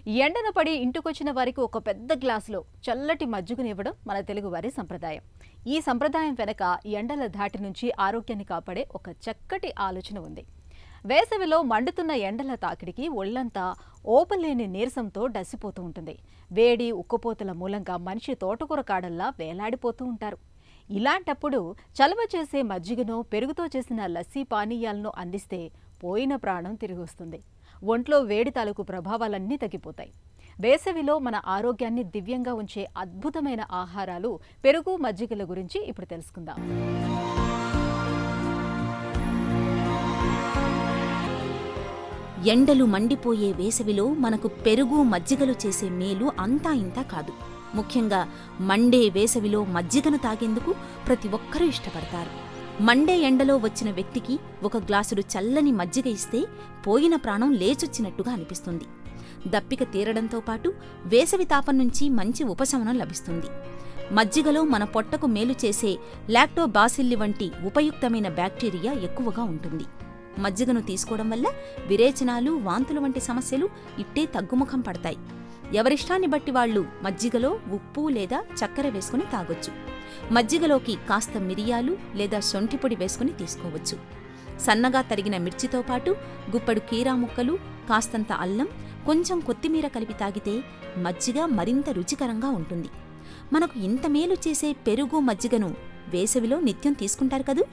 ఎండన పడి ఇంటికొచ్చిన వారికి ఒక పెద్ద గ్లాసులో చల్లటి మజ్జిగనివ్వడం మన తెలుగు వారి సంప్రదాయం. ఈ సంప్రదాయం వెనక ఎండల ధాటి నుంచి ఆరోగ్యాన్ని కాపాడే ఒక చక్కటి ఆలోచన ఉంది. వేసవిలో మండుతున్న ఎండల తాకిడికి ఒళ్లంతా ఓపలేని నీరసంతో డసిపోతూ ఉంటుంది. వేడి ఉక్కపోతల మూలంగా మనిషి తోటకూర కాడల్లా వేలాడిపోతూ ఉంటారు. ఇలాంటప్పుడు చలవ చేసే మజ్జిగనో పెరుగుతో చేసిన లస్సీ పానీయాలను అందిస్తే పోయిన ప్రాణం తిరిగొస్తుంది. ఒంట్లో వేడి తాలూకు ప్రభావాలన్నీ తగ్గిపోతాయి. వేసవిలో మన ఆరోగ్యాన్ని దివ్యంగా ఉంచే అద్భుతమైన ఆహారాలు పెరుగు మజ్జిగల గురించి ఇప్పుడు తెలుసుకుందాం. ఎండలు మండిపోయే వేసవిలో మనకు పెరుగు మజ్జిగలు చేసే మేలు అంతా ఇంతా కాదు. ముఖ్యంగా మండే వేసవిలో మజ్జిగను తాగేందుకు ప్రతి ఒక్కరూ ఇష్టపడతారు. మండే ఎండలో వచ్చిన వ్యక్తికి ఒక గ్లాసుడు చల్లని మజ్జిగ ఇస్తే పోయిన ప్రాణం లేచొచ్చినట్టుగా అనిపిస్తుంది. దప్పిక తీరడంతో పాటు వేసవి తాపం నుంచి మంచి ఉపశమనం లభిస్తుంది. మజ్జిగలో మన పొట్టకు మేలు చేసే లాక్టోబాసిల్లి వంటి ఉపయుక్తమైన బ్యాక్టీరియా ఎక్కువగా ఉంటుంది. మజ్జిగను తీసుకోవడం వల్ల విరేచనాలు, వాంతులు వంటి సమస్యలు ఇట్టే తగ్గుముఖం పడతాయి. ఎవరిష్టాన్ని బట్టి వాళ్లు మజ్జిగలో ఉప్పు లేదా చక్కెర వేసుకుని తాగొచ్చు. మజ్జిగలోకి కాస్త మిరియాలు లేదా శొంఠిపొడి వేసుకుని తీసుకోవచ్చు. సన్నగా తరిగిన మిర్చితో పాటు గుప్పెడు కీరా ముక్కలు, కాస్తంత అల్లం, కొంచెం కొత్తిమీర కలిపి తాగితే మజ్జిగ మరింత రుచికరంగా ఉంటుంది. మనకు ఇంత మేలు చేసే పెరుగు మజ్జిగను వేసవిలో నిత్యం తీసుకుంటారు కదూ.